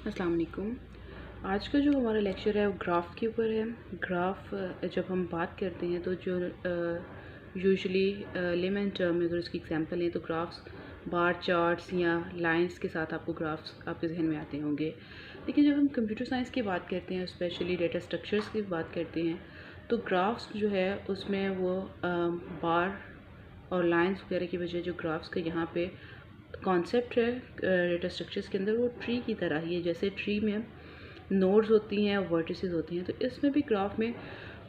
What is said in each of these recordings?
अस्सलाम वालेकुम। आज का जो हमारा लेक्चर है वो ग्राफ के ऊपर है। ग्राफ जब हम बात करते हैं तो जो यूजुअली लेमन टर्म में अगर उसकी एग्जांपल है तो ग्राफ्स बार चार्ट्स या लाइंस के साथ आपको ग्राफ्स आपके जहन में आते होंगे। लेकिन जब हम कंप्यूटर साइंस की बात करते हैं, स्पेशली डेटा स्ट्रक्चर्स की बात करते हैं, तो ग्राफ्स जो है उसमें वो बार और लाइंस वगैरह की वजह जो ग्राफ्स का यहाँ पे कॉन्सेप्ट है डेटा स्ट्रक्चर्स के अंदर वो ट्री की तरह ही है। जैसे ट्री में नोड्स होती हैं और वर्टिसेस होती हैं, तो इसमें भी ग्राफ में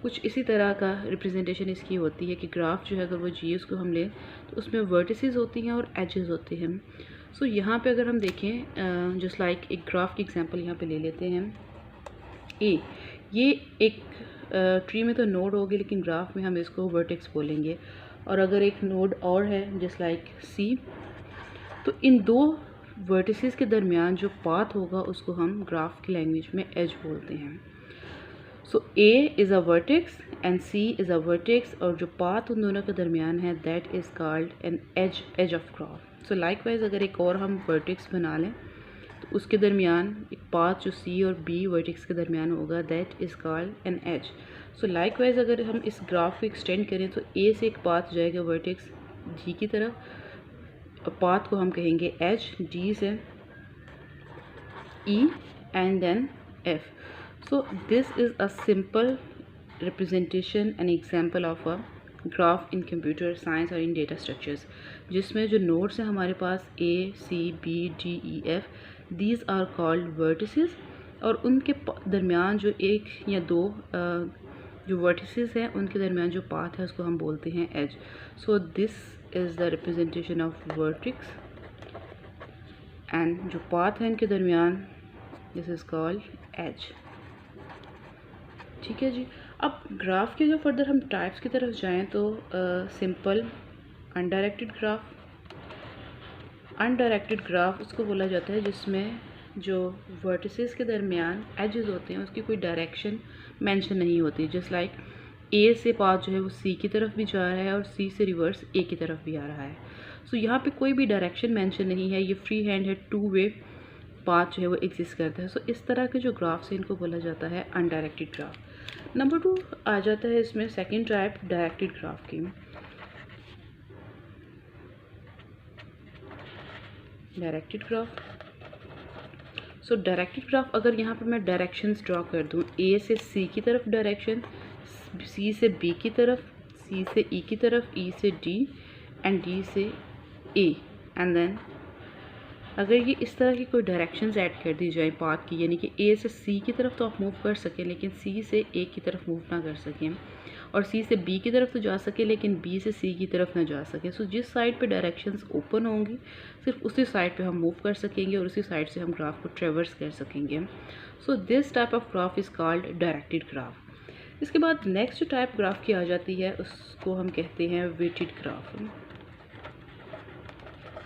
कुछ इसी तरह का रिप्रेजेंटेशन इसकी होती है कि ग्राफ जो है अगर वो जी उसको हम लें तो उसमें वर्टिसेस होती हैं और एजेस होते हैं। सो यहाँ पे अगर हम देखें जस्ट लाइक एक ग्राफ की एग्जांपल यहाँ पे ले लेते हैं। ये एक ट्री में तो नोड होगी, लेकिन ग्राफ में हम इसको वर्टेक्स बोलेंगे। और अगर एक नोड और है जस्ट लाइक सी, तो इन दो वर्टिसेस के दरमियान जो पाथ होगा उसको हम ग्राफ की लैंग्वेज में एज बोलते हैं। So A is a vertex and C is a vertex, और जो पाथ उन दोनों के दरमियान है that is called an edge of graph. So likewise अगर एक और हम वर्टेक्स बना लें तो उसके दरमियान एक पाथ जो सी और बी वर्टेक्स के दरमियान होगा that is called an edge. So likewise अगर हम इस ग्राफ को एक्सटेंड करें तो ए से एक पाथ जाएगा वर्टेक्स जी की तरफ, पाथ को हम कहेंगे एच, डी से E and then F. So this is a simple representation and example of a graph in computer science और इन डेटा स्ट्रक्चर्स, जिसमें जो नोड्स हैं हमारे पास A C B D E F, these are called vertices, और उनके दरमियान जो एक या दो जो वर्टिसेस हैं उनके दरमियान जो पाथ है उसको हम बोलते हैं edge. So this is the representation of vertex and जो path है इनके दरमियान this is called edge। ठीक है जी। अब ग्राफ के जो फर्दर हम टाइप्स की तरफ जाएं तो simple undirected graph. Undirected graph उसको बोला जाता है जिसमें जो वर्टिसेस के दरमियान एजेस होते हैं उसकी कोई डायरेक्शन मेंशन नहीं होती। जस्ट लाइक ए से पाथ जो है वो सी की तरफ भी जा रहा है और सी से रिवर्स ए की तरफ भी आ रहा है। सो यहाँ पे कोई भी डायरेक्शन मेंशन नहीं है, ये फ्री हैंड है, टू वे पाथ जो है वो एग्जिस्ट करता है। सो इस तरह के जो ग्राफ्स हैं इनको बोला जाता है अनडायरेक्टेड ग्राफ। नंबर 2 आ जाता है इसमें सेकेंड टाइप डायरेक्टेड ग्राफ की। Directed graph. So directed graph अगर यहाँ पे मैं डायरेक्शंस ड्रॉ कर दूँ, ए से सी की तरफ डायरेक्शन, सी से बी की तरफ, सी से ई की तरफ, ई से डी एंड डी से ए, एंड देन अगर ये इस तरह की कोई डायरेक्शंस ऐड कर दी जाए पाथ की, यानी कि ए से सी की तरफ तो आप मूव कर सकें लेकिन सी से ए की तरफ मूव ना कर सकें, और सी से बी की तरफ तो जा सके लेकिन बी से सी की तरफ ना जा सके। सो जिस साइड पे डायरेक्शंस ओपन होंगी सिर्फ उसी साइड पे हम मूव कर सकेंगे और उसी साइड से हम ग्राफ को ट्रेवर्स कर सकेंगे। So this type of graph is called directed graph. इसके बाद नेक्स्ट जो टाइप ग्राफ की आ जाती है उसको हम कहते हैं वेटेड ग्राफ।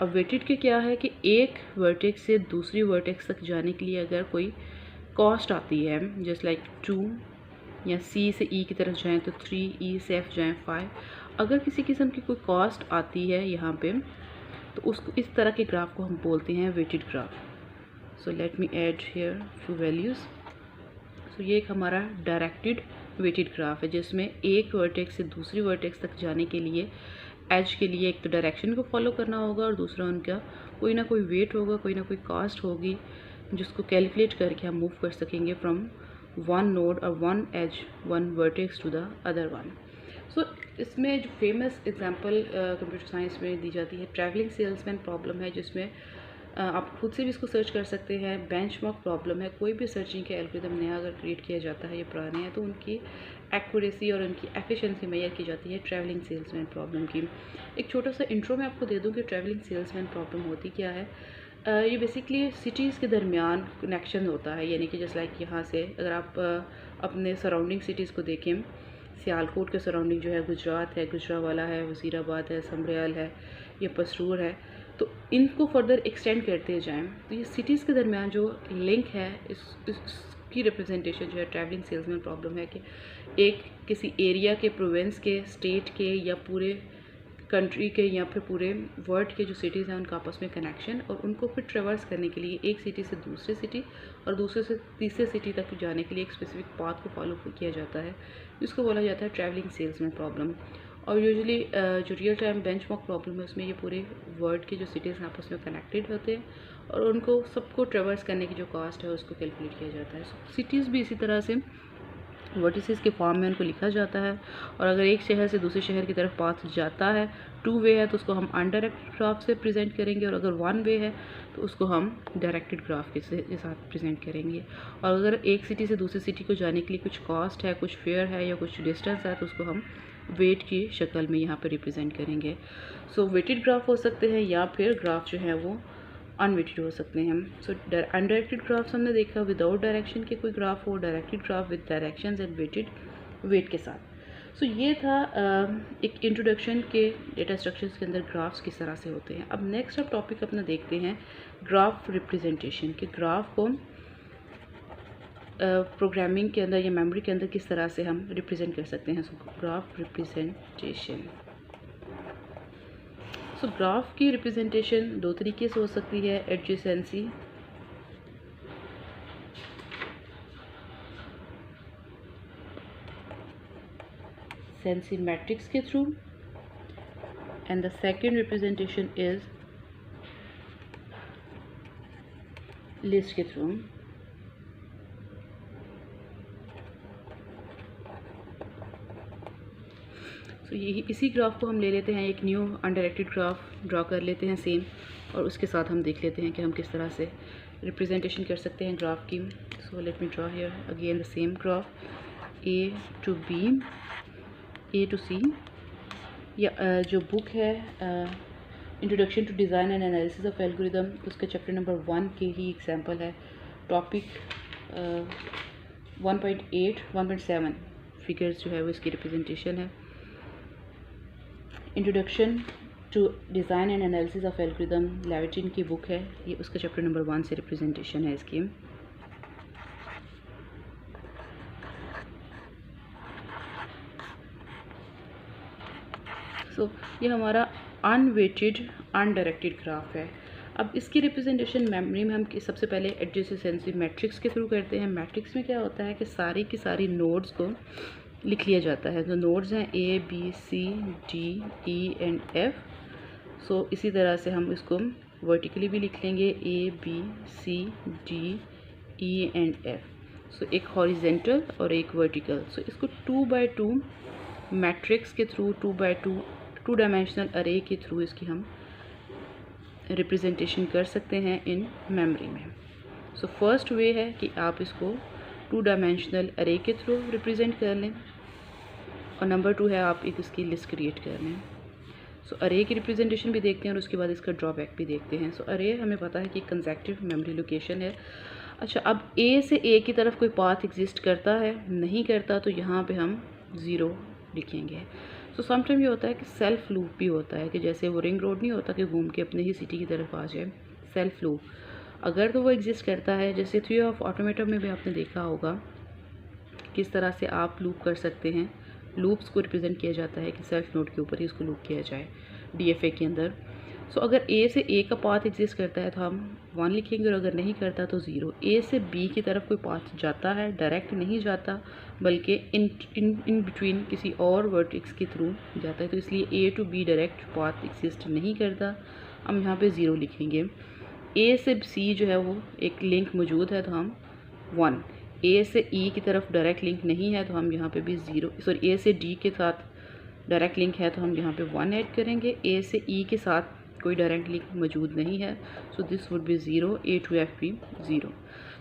अब वेटेड के क्या है कि एक वर्टेक्स से दूसरी वर्टेक्स तक जाने के लिए अगर कोई कॉस्ट आती है जस्ट लाइक 2, या सी से ई की तरफ जाएं तो 3, ई से एफ जाएं 5, अगर किसी किस्म की कोई कॉस्ट आती है यहाँ पे तो उसको इस तरह के ग्राफ को हम बोलते हैं weighted graph. So let me add here few values. So ये एक हमारा डायरेक्टेड वेटेड ग्राफ है जिसमें एक वर्टेक्स से दूसरी वर्टेक्स तक जाने के लिए एज के लिए एक तो डायरेक्शन को फॉलो करना होगा और दूसरा उनका कोई ना कोई वेट होगा, कोई ना कोई कास्ट होगी जिसको कैलकुलेट करके हम मूव कर सकेंगे फ्रॉम वन नोड और one edge, one vertex to the other one. So इसमें जो फेमस एग्जांपल कंप्यूटर साइंस में दी जाती है ट्रैवलिंग सेल्समैन प्रॉब्लम है, जिसमें आप खुद से भी इसको सर्च कर सकते हैं। बेंचमार्क प्रॉब्लम है, कोई भी सर्चिंग के एल्गोरिथम नया अगर क्रिएट किया जाता है, ये पुराने हैं तो उनकी एक्यूरेसी और उनकी एफिशिएंसी मेजर की जाती है ट्रैवलिंग सेल्समैन प्रॉब्लम की। एक छोटा सा इंट्रो मैं आपको दे दूं कि ट्रैवलिंग सेल्समैन प्रॉब्लम होती क्या है। ये बेसिकली सिटीज़ के दरमियान कनेक्शन होता है, यानी कि जस्ट लाइक यहाँ से अगर आप अपने सराउंडिंग सिटीज़ को देखें, सियालकोट के सराउंडिंग जो है गुजरात है, गुजरावाला है, वज़ीराबाद है, समरियाल है, ये पसरूर है, तो इनको फर्दर एक्सटेंड करते जाएं तो ये सिटीज़ के दरमियान जो लिंक है इसकी रिप्रेजेंटेशन जो है ट्रैवलिंग सेल्समैन प्रॉब्लम है कि एक किसी एरिया के, प्रोविंस के, स्टेट के या पूरे कंट्री के या फिर पूरे वर्ल्ड के जो सिटीज़ हैं उनका आपस में कनेक्शन, और उनको फिर ट्रेवर्स करने के लिए एक सिटी से दूसरे सिटी और दूसरे से तीसरे सिटी तक जाने के लिए एक स्पेसिफिक पाथ को फॉलो किया जाता है, जिसको बोला जाता है ट्रैवलिंग सेल्समैन प्रॉब्लम। और यूजुअली जो रियल टाइम बेंचमार्क प्रॉब्लम है उसमें ये पूरे वर्ल्ड के जो सिटीज़ हैं आपस में कनेक्टेड होते हैं और उनको सबको ट्रेवर्स करने की जो कॉस्ट है उसको कैलकुलेट किया जाता है। सिटीज़ भी इसी तरह से वर्टिसेस के फॉर्म में उनको लिखा जाता है, और अगर एक शहर से दूसरे शहर की तरफ पाथ जाता है, टू वे है तो उसको हम अनडायरेक्टेड ग्राफ से प्रेजेंट करेंगे, और अगर वन वे है तो उसको हम डायरेक्टेड ग्राफ के साथ प्रेजेंट करेंगे। और अगर एक सिटी से दूसरी सिटी को जाने के लिए कुछ कॉस्ट है, कुछ फेयर है या कुछ डिस्टेंस है तो उसको हम वेट की शक्ल में यहाँ पर रिप्रेजेंट करेंगे। सो वेटेड ग्राफ हो सकते हैं या फिर ग्राफ जो है वो अनवेटेड हो सकते हैं। सो अनडायरेक्टेड ग्राफ्स हमने देखा विदाउट डायरेक्शन के कोई ग्राफ हो, directed graph with directions and weighted weight के साथ। सो ये था एक इंट्रोडक्शन के डेटा स्ट्रक्चर्स के अंदर ग्राफ्स किस तरह से होते हैं। अब नेक्स्ट आप टॉपिक अपना देखते हैं ग्राफ रिप्रेजेंटेशन के, ग्राफ को प्रोग्रामिंग के अंदर या मेमोरी के अंदर किस तरह से हम रिप्रेजेंट कर सकते हैं। सो ग्राफ रिप्रेजेंटेशन, सो ग्राफ की रिप्रेजेंटेशन दो तरीके से हो सकती है, एडजेसेंसी सेंसी मैट्रिक्स के through, and the second representation is list के थ्रू। तो यही इसी ग्राफ को हम ले लेते हैं, एक न्यू अनडायरेक्टेड ग्राफ ड्रा कर लेते हैं सेम, और उसके साथ हम देख लेते हैं कि हम किस तरह से रिप्रेजेंटेशन कर सकते हैं ग्राफ की। So let me draw here again the same graph, A to B, A to C. या जो बुक है introduction to design and analysis of algorithm, उसके चैप्टर नंबर 1 के ही एग्जांपल है। टॉपिक 1.8 1.7 फिगर्स जो है वो इसकी रिप्रेजेंटेशन है। Introduction to design and analysis of algorithm Levitin की बुक है, ये उसका चैप्टर नंबर 1 से रिप्रेजेंटेशन है इसकी। सो ये हमारा अनवेटेड अनडायरेक्टेड ग्राफ है। अब इसकी रिप्रेजेंटेशन मेमोरी में हम सबसे पहले एडजेसेंसी मैट्रिक्स के थ्रू करते हैं। मैट्रिक्स में क्या होता है कि सारी की सारी नोड्स को लिख लिया जाता है। तो नोड्स हैं A B C D E and F. So इसी तरह से हम इसको वर्टिकली भी लिख लेंगे, A B C D E and F. So एक हॉरिजेंटल और एक वर्टिकल। सो इसको 2x2 मैट्रिक्स के through, 2x2 two dimensional array के थ्रू इसकी हम रिप्रेजेंटेशन कर सकते हैं इन मेमोरी में। सो फर्स्ट वे है कि आप इसको 2 डायमेंशनल अरे के थ्रू रिप्रेजेंट कर लें, और नंबर 2 है आप एक इसकी लिस्ट क्रिएट कर लें। सो अरे की रिप्रेजेंटेशन भी देखते हैं और उसके बाद इसका ड्रॉबैक भी देखते हैं। सो अरे हमें पता है कि कंसेक्टिव मेमोरी लोकेशन है। अच्छा, अब ए से ए की तरफ कोई पाथ एग्जिस्ट करता है, नहीं करता, तो यहाँ पे हम 0 लिखेंगे। सो समटाइम ये होता है कि सेल्फ लूप भी होता है, कि जैसे वो रिंग रोड नहीं होता कि घूम के अपने ही सिटी की तरफ आ जाए, सेल्फ लूप अगर तो वो एग्जिस्ट करता है। जैसे थ्योरी ऑफ ऑटोमेटा में भी आपने देखा होगा किस तरह से आप लूप कर सकते हैं। लूप्स को रिप्रेजेंट किया जाता है कि सेल्फ नोड के ऊपर ही उसको लूप किया जाए डीएफए के अंदर। सो अगर ए से ए का पाथ एग्जिस्ट करता है तो हम 1 लिखेंगे, और अगर नहीं करता तो 0। ए से बी की तरफ कोई पाथ जाता है, डायरेक्ट नहीं जाता बल्कि इन बिटवीन किसी और वर्टेक्स के थ्रू जाता है, तो इसलिए A to B direct path exist नहीं करता, हम यहाँ पे 0 लिखेंगे। ए से सी जो है वो एक लिंक मौजूद है तो हम 1। ए से ई की तरफ डायरेक्ट लिंक नहीं है तो हम यहाँ पे भी 0, सॉरी ए से डी के साथ डायरेक्ट लिंक है तो हम यहाँ पे 1 ऐड करेंगे। ए से ई के साथ कोई डायरेक्ट लिंक मौजूद नहीं है, so this would be 0, A to F भी 0।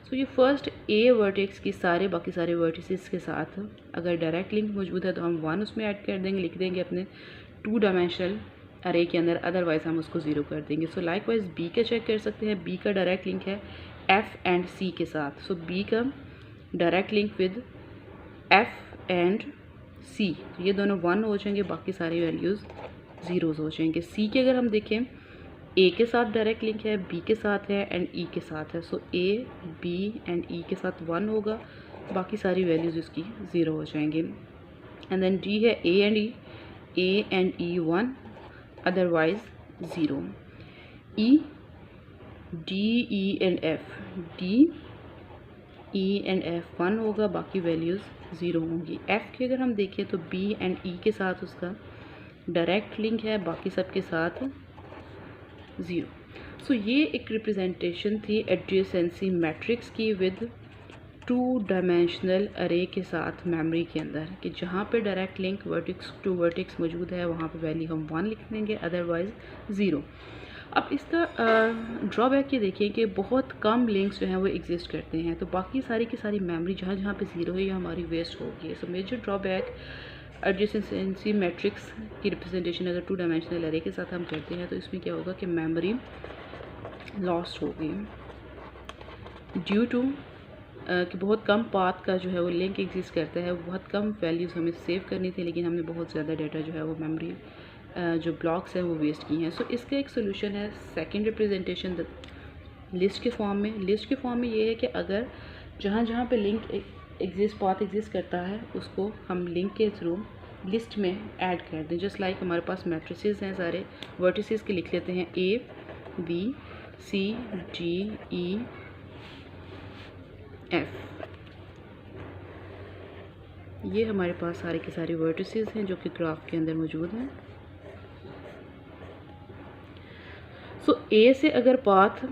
सो ये फर्स्ट ए वर्टेक्स की बाकी सारे वर्टिसेस के साथ अगर डायरेक्ट लिंक मौजूद है तो हम 1 उसमें ऐड कर देंगे, लिख देंगे अपने 2 डायमेंशनल अरे के अंदर, अदरवाइज हम उसको 0 कर देंगे। सो लाइकवाइज बी का चेक कर सकते हैं, बी का डायरेक्ट लिंक है एफ एंड सी के साथ। सो बी का direct link with F and C, ये दोनों 1 हो जाएंगे, बाकी सारी वैल्यूज़ 0 हो जाएंगे। सी के अगर हम देखें, ए के साथ डायरेक्ट लिंक है, बी के साथ है एंड ई के साथ है। सो ए बी एंड ई के साथ 1 होगा, बाकी सारी वैल्यूज़ इसकी 0 हो जाएंगी। एंड देन डी है ए and E 1, otherwise zero. E, D, E and F, D, E and F 1 होगा, बाकी वैल्यूज़ ज़ीरो होंगी। एफ़ की अगर हम देखें तो बी एंड ई के साथ उसका डायरेक्ट लिंक है, बाकी सब के साथ ज़ीरो। सो ये एक रिप्रेजेंटेशन थी एडजेसेंसी मैट्रिक्स की विद 2 डायमेंशनल अरे के साथ मेमोरी के अंदर, कि जहाँ पे direct link vertex to vertex मौजूद है वहाँ पे वैल्यू हम 1 लिख देंगे, अदरवाइज़ ज़ीरो। अब इसका ड्रॉबैक ये देखिए कि बहुत कम लिंक्स जो हैं वो एग्जिस्ट करते हैं, तो बाकी सारी की सारी मेमोरी जहाँ जहाँ पे ज़ीरो है ये हमारी वेस्ट होगी। So major drawback adjacency matrix की रिप्रेजेंटेशन अगर 2 डायमेंशनल अरे के साथ हम करते हैं तो इसमें क्या होगा कि मेमोरी लॉस्ट होगी ड्यू टू कि बहुत कम पाथ का जो है वो लिंक एग्जिस्ट करता है, बहुत कम वैल्यूज़ हमें सेव करनी थी, लेकिन हमने बहुत ज़्यादा डाटा जो है वो मेमोरी जो ब्लॉक्स हैं वो वेस्ट की हैं। सो इसका एक सोल्यूशन है सेकंड रिप्रेजेंटेशन लिस्ट के फॉर्म में। लिस्ट के फॉर्म में ये है कि अगर जहाँ जहाँ पे लिंक पाथ एग्जिस्ट करता है उसको हम लिंक के थ्रू लिस्ट में ऐड कर दें। जस्ट लाइक हमारे पास मैट्रिसेस हैं, सारे वर्टिसेस के लिख लेते हैं A, B, C, D, E, F. ये हमारे पास सारे के सारे वर्टिसेस हैं जो कि ग्राफ के अंदर मौजूद हैं। सो ए से अगर पाथ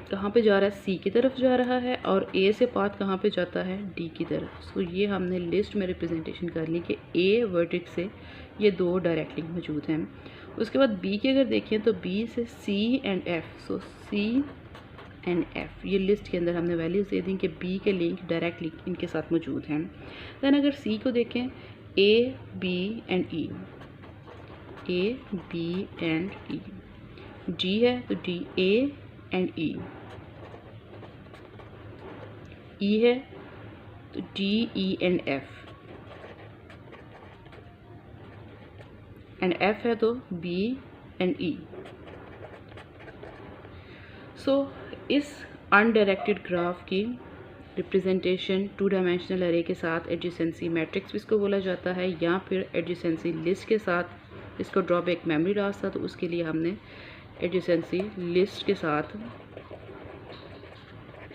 कहाँ पे जा रहा है, सी की तरफ जा रहा है, और ए से पाथ कहाँ पे जाता है, डी की तरफ। सो ये हमने लिस्ट में रिप्रेजेंटेशन कर ली कि ए वर्टेक्स से ये 2 डायरेक्ट लिंक मौजूद हैं। उसके बाद बी की अगर देखें तो बी से C and F, so C and F ये लिस्ट के अंदर हमने वैल्यूज दे दी कि बी के लिंक डायरेक्ट लिंक इनके साथ मौजूद हैं। दैन अगर सी को देखें A, B and E, A, B and E. D है तो D, A and E. E है तो D, E and F, and F है तो बी एंड ई। सो इस अनडायरेक्टेड ग्राफ की रिप्रेजेंटेशन 2 डायमेंशनल अरे के साथ एडजेसेंसी मैट्रिक्स भी इसको बोला जाता है, या फिर एडजेसेंसी लिस्ट के साथ। इसको ड्रॉबैक मेमोरी लॉस था तो उसके लिए हमने एडजेसेंसी लिस्ट के साथ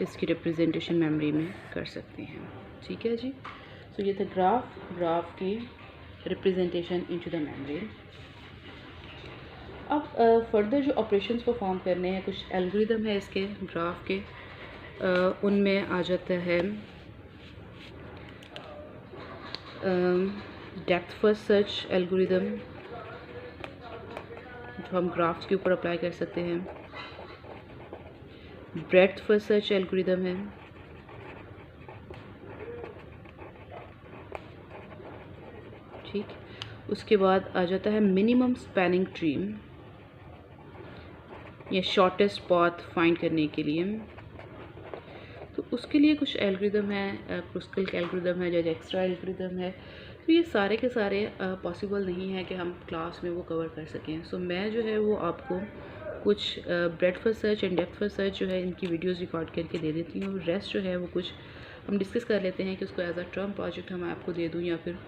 इसकी रिप्रेजेंटेशन मेमोरी में कर सकते हैं। ठीक है जी। सो ये था ग्राफ की रिप्रेजेंटेशन इनटू द मेमोरी। अब फर्दर जो ऑपरेशंस परफॉर्म करने हैं, कुछ एल्गोरिदम है इसके ग्राफ के, उनमें आ जाता है डेप्थ फर्स्ट सर्च एल्गोरिदम जो हम ग्राफ्स के ऊपर अप्लाई कर सकते हैं। ब्रेड्थ फर्स्ट सर्च एल्गोरिदम है। ठीक, उसके बाद आ जाता है मिनिमम स्पैनिंग ट्री, या शॉर्टेस्ट पाथ फाइंड करने के लिए। तो उसके लिए कुछ एल्गोरिदम है, क्रुस्कल एल्गोरिदम है, जो एक्स्ट्रा एल्गोरिदम है। तो ये सारे के सारे पॉसिबल नहीं है कि हम क्लास में वो कवर कर सकें। सो मैं जो है वो आपको कुछ breadth first search and depth first search जो है इनकी वीडियोस रिकॉर्ड करके दे देती हूँ। रेस्ट जो है वो कुछ हम डिस्कस कर लेते हैं कि उसको एज अ टर्म प्रोजेक्ट हम आपको दे दूँ, या फिर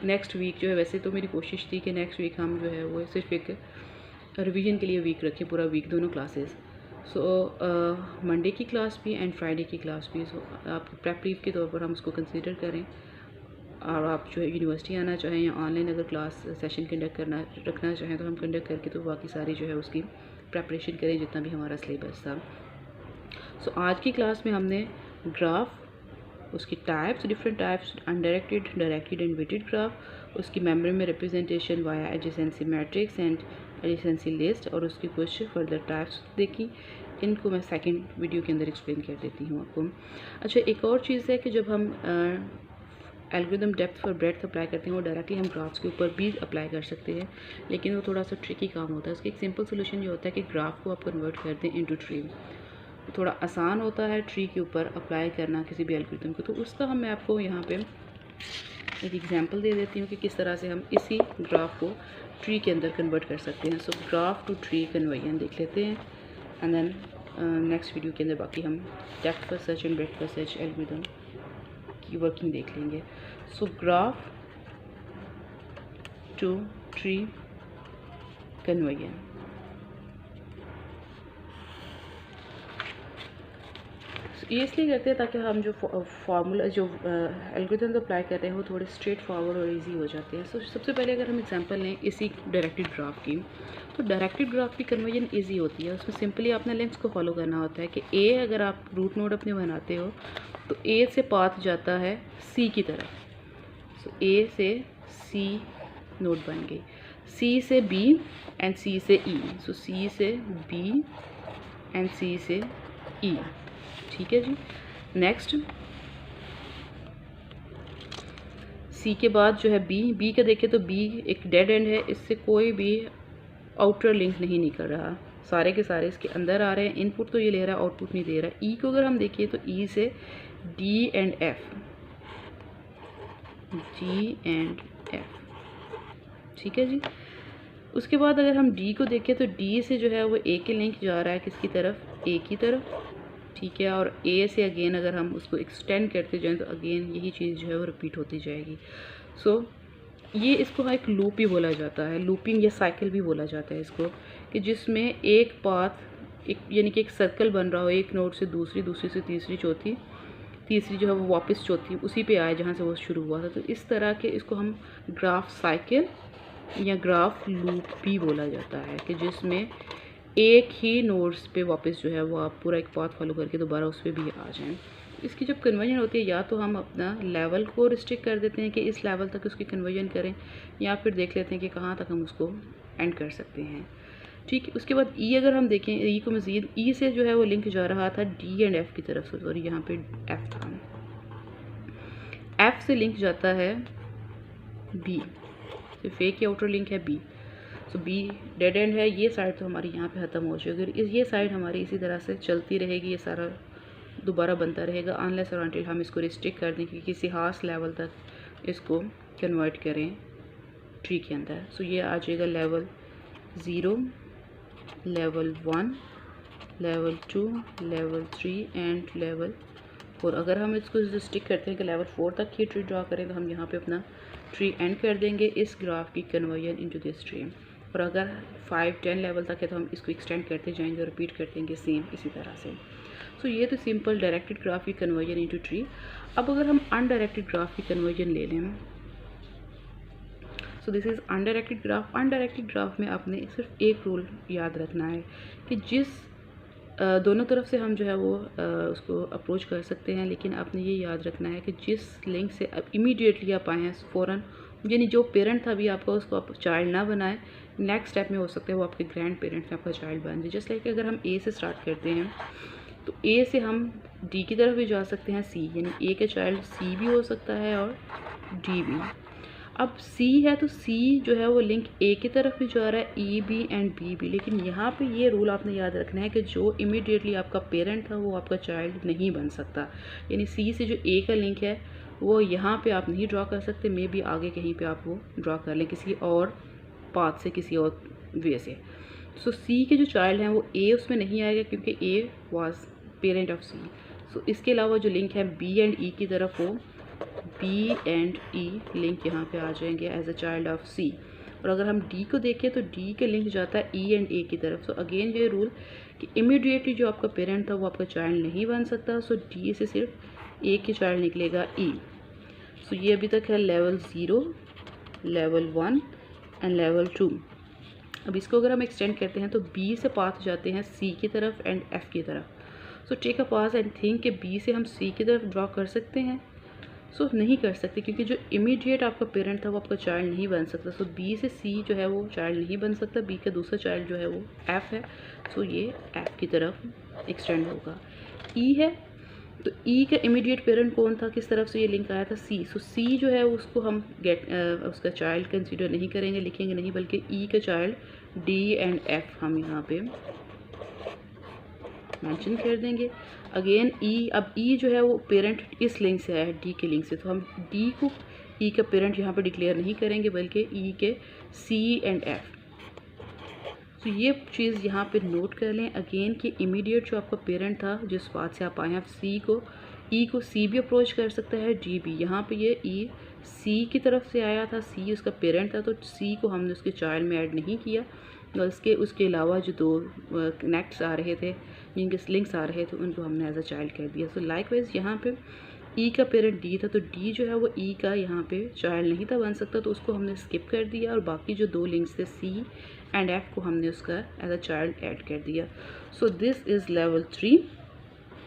नेक्स्ट वीक जो है, वैसे तो मेरी कोशिश थी कि नेक्स्ट वीक हम जो है वो सिर्फ एक रिवीजन के लिए वीक रखें, पूरा वीक दोनों क्लासेस। सो मंडे की क्लास भी एंड फ्राइडे की क्लास भी। सो आप प्रेपरेटिव के तौर पर हम उसको कंसीडर करें, और आप जो है यूनिवर्सिटी आना चाहें या ऑनलाइन अगर क्लास सेशन कंडक्ट रखना चाहें तो हम कंडक्ट करके तो बाकी सारी जो है उसकी प्रेपरेशन करें जितना भी हमारा सिलेबस था। सो आज की क्लास में हमने ग्राफ, उसकी types, different types, undirected, directed and weighted graph, उसकी मेमोरी में representation via adjacency matrix and adjacency list, और उसकी कुछ फर्दर टाइप्स देखी। इनको मैं सेकंड वीडियो के अंदर एक्सप्लेन कर देती हूँ आपको। अच्छा, एक और चीज़ है कि जब हम एल्गोरिदम डेप्थ और ब्रेड्थ अप्लाई करते हैं वो डायरेक्टली हम ग्राफ्स के ऊपर भी अप्लाई कर सकते हैं, लेकिन वो थोड़ा सा ट्रिकी काम होता है। उसका एक सिंपल सोल्यूशन ये होता है कि ग्राफ को आप कन्वर्ट कर दें इनटू ट्री। थोड़ा आसान होता है ट्री के ऊपर अप्लाई करना किसी भी एल्गोरिदम को, तो उसका मैं आपको यहाँ पे एक एग्जांपल दे देती हूँ कि किस तरह से हम इसी ग्राफ को ट्री के अंदर कन्वर्ट कर सकते हैं। So graph to tree conversion देख लेते हैं, एंड देन नेक्स्ट वीडियो के अंदर बाकी हम depth first search and breadth first search algorithm की वर्किंग देख लेंगे। So graph to tree conversion. ये इसलिए करते हैं ताकि हम जो फार्मूला जो एल्गोरिथम अप्लाई कर रहे हैं वो थोड़े स्ट्रेट फॉरवर्ड और इजी हो जाते हैं। सो सबसे पहले अगर हम एग्जांपल लें इसी डायरेक्टेड ग्राफ की, तो डायरेक्टेड ग्राफ की कन्वर्जन इजी होती है। उसमें सिंपली आपने लिंक्स को फॉलो करना होता है कि ए अगर आप रूट नोड अपने बनाते हो तो ए से पाथ जाता है सी की तरफ। सो ए से सी नोड बन गई, सी से बी एंड सी से ई। सो सी से बी एंड सी से ई। ठीक है जी। नेक्स्ट सी के बाद जो है बी का देखें तो बी एक डेड एंड है, इससे कोई भी आउटर लिंक नहीं निकल रहा, सारे के सारे इसके अंदर आ रहे हैं। इनपुट तो ये ले रहा है, आउटपुट नहीं दे रहा है। ई को अगर हम देखिए तो ई से D and F, G and F. ठीक है जी। उसके बाद अगर हम डी को देखें तो डी से जो है वो ए के लिंक जा रहा है किसकी तरफ, ए की तरफ। ठीक है। और ए से अगेन अगर हम उसको एक्सटेंड करते जाएं तो अगेन यही चीज़ जो है वो रिपीट होती जाएगी। सो ये इसको एक लूप भी बोला जाता है, लूपिंग या साइकिल भी बोला जाता है इसको, कि जिसमें एक पाथ एक यानी कि एक सर्कल बन रहा हो, एक नोड से दूसरी, दूसरी से तीसरी, चौथी, तीसरी जो है वो वापस चौथी उसी पे आए जहाँ से वो शुरू हुआ था। तो इस तरह के इसको हम ग्राफ साइकिल या ग्राफ लूप भी बोला जाता है, कि जिसमें एक ही नोड्स पे वापस जो है वो आप पूरा एक पाथ फॉलो करके दोबारा उस पर भी आ जाएं। इसकी जब कन्वर्जन होती है या तो हम अपना लेवल को रिस्ट्रिक्ट कर देते हैं कि इस लेवल तक उसकी कन्वर्जन करें, या फिर देख लेते हैं कि कहाँ तक हम उसको एंड कर सकते हैं। ठीक है। उसके बाद ई अगर हम देखें, ई को मज़ीद ई से जो है वो लिंक जा रहा था डी एंड एफ की तरफ से, सॉरी यहाँ पे एफ था, एफ से लिंक जाता है बी, सिर्फ ए की आउटर लिंक है B. So B dead end है, ये साइड तो हमारी यहाँ पे ख़त्म हो जाएगी। ये साइड हमारी इसी तरह से चलती रहेगी, ये सारा दोबारा बनता रहेगा अनलेस और अनटिल हम इसको रिस्ट्रिक्ट कर दें कि किसी खास लेवल तक इसको कन्वर्ट करें ट्री के अंदर। सो ये आ जाएगा level 0, level 1, level 2, level 3 and level 4। अगर हम इसको रिस्ट्रिक्ट करते हैं कि लेवल 4 तक ही ट्री ड्रा करें तो हम यहाँ पे अपना ट्री एंड कर देंगे इस ग्राफ की कन्वर्जन इनटू दिस ट्री। और अगर 5-10 लेवल तक है तो हम इसको एक्सटेंड करते जाएंगे और रिपीट कर देंगे सेम इसी तरह से। सो ये तो सिंपल डायरेक्टेड ग्राफ की कन्वर्जन इनटू ट्री। अब अगर हम अनडायरेक्टेड ग्राफ की कन्वर्जन ले लें, सो this is undirected graph. Undirected graph में आपने सिर्फ एक रूल याद रखना है कि जिस दोनों तरफ से हम जो है वो उसको अप्रोच कर सकते हैं, लेकिन आपने ये याद रखना है कि जिस लिंक से अब इमीडिएटली आप आए हैं फ़ौरन, यानी जो पेरेंट था अभी आपका उसको आप चाइल्ड ना बनाएं, नेक्स्ट स्टेप में हो सकता है वो आपके ग्रैंड पेरेंट्स में आपका चाइल्ड बन जाए। जस्ट लाइक अगर हम ए से स्टार्ट करते हैं तो ए से हम डी की तरफ भी जा सकते हैं, सी, यानी ए का चाइल्ड सी भी हो सकता है और डी भी। अब सी है तो सी जो है वो लिंक ए की तरफ भी जा रहा है, ई भी एंड बी भी। लेकिन यहाँ पे ये रूल आपने याद रखना है कि जो इमीडिएटली आपका पेरेंट था वो आपका चाइल्ड नहीं बन सकता, यानी सी से जो ए का लिंक है वो यहाँ पे आप नहीं ड्रॉ कर सकते, मे बी आगे कहीं पे आप वो ड्रॉ कर लें किसी और पाथ से, किसी और वे से। सो सी के जो चाइल्ड हैं वो ए उसमें नहीं आएगा क्योंकि ए वाज पेरेंट ऑफ सी। सो इसके अलावा जो लिंक है बी एंड ई की तरफ, वो बी एंड ई लिंक यहाँ पे आ जाएंगे एज अ चाइल्ड ऑफ सी। और अगर हम डी को देखें तो डी का लिंक जाता है ई एंड ए की तरफ। सो अगेन ये रूल कि इमीडिएटली जो आपका पेरेंट था वो आपका चाइल्ड नहीं बन सकता। सो डी से सिर्फ ए की चाइल्ड निकलेगा ई। सो ये अभी तक है लेवल 0, लेवल 1 एंड लेवल 2। अब इसको अगर हम एक्सटेंड करते हैं तो बी से पाथ जाते हैं सी की तरफ एंड एफ की तरफ। So take a pass and think कि बी से हम सी की तरफ ड्रॉ कर सकते हैं। सो नहीं कर सकते क्योंकि जो इमीडिएट आपका पेरेंट था वो आपका चाइल्ड नहीं बन सकता। सो बी से सी जो है वो चाइल्ड नहीं बन सकता, बी का दूसरा चाइल्ड जो है वो एफ है। सो ये एफ की तरफ एक्सटेंड होगा। ई है तो ई का इमीडिएट पेरेंट कौन था, किस तरफ से ये लिंक आया था, सी। सो सी जो है उसको हम उसका चाइल्ड कंसीडर नहीं करेंगे, लिखेंगे नहीं, बल्कि ई का चाइल्ड डी एंड एफ हम यहाँ पे मेंशन कर देंगे। अगेन ई, अब ई जो है वो पेरेंट इस लिंक से आया है, डी के लिंक से, तो हम डी को ई का पेरेंट यहाँ पे डिक्लेयर नहीं करेंगे बल्कि ई के सी एंड एफ। तो ये चीज़ यहाँ पे नोट कर लें अगेन कि इमीडिएट जो आपका पेरेंट था जिस बात से आप आए हैं, सी को ई को सी भी अप्रोच कर सकता है, डी भी। यहाँ पे ये ई सी की तरफ से आया था, सी उसका पेरेंट था, तो सी को हमने उसके चाइल्ड में ऐड नहीं किया, और उसके अलावा जो दो कनेक्ट्स आ रहे थे, जिनके लिंक्स आ रहे थे, उनको हमने एज अ चाइल्ड कर दिया। सो लाइकवाइज यहाँ पे ई का पेरेंट डी था, तो डी जो है वो ई का यहाँ पे चाइल्ड नहीं था बन सकता, तो उसको हमने स्किप कर दिया और बाकी जो दो लिंक्स थे सी एंड एफ को हमने उसका एज अ चाइल्ड ऐड कर दिया। सो दिस इज़ लेवल 3।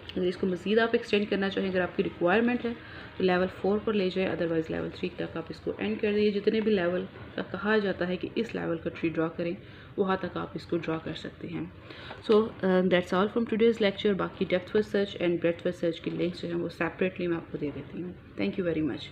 अगर इसको मज़ीद आप एक्सटेंड करना चाहें, अगर आपकी रिक्वायरमेंट है तो लेवल 4 पर ले जाएं, अदरवाइज़ लेवल 3 तक आप इसको एंड कर दीजिए। जितने भी लेवल का कहा जाता है कि इस लेवल का ट्री ड्रा करें, वहाँ तक आप इसको ड्रा कर सकते हैं। So that's all from today's lecture. बाकी depth first search and breadth first search की लिंक्स जो हैं वो सेपरेटली मैं आपको दे देती हूँ। Thank you very much.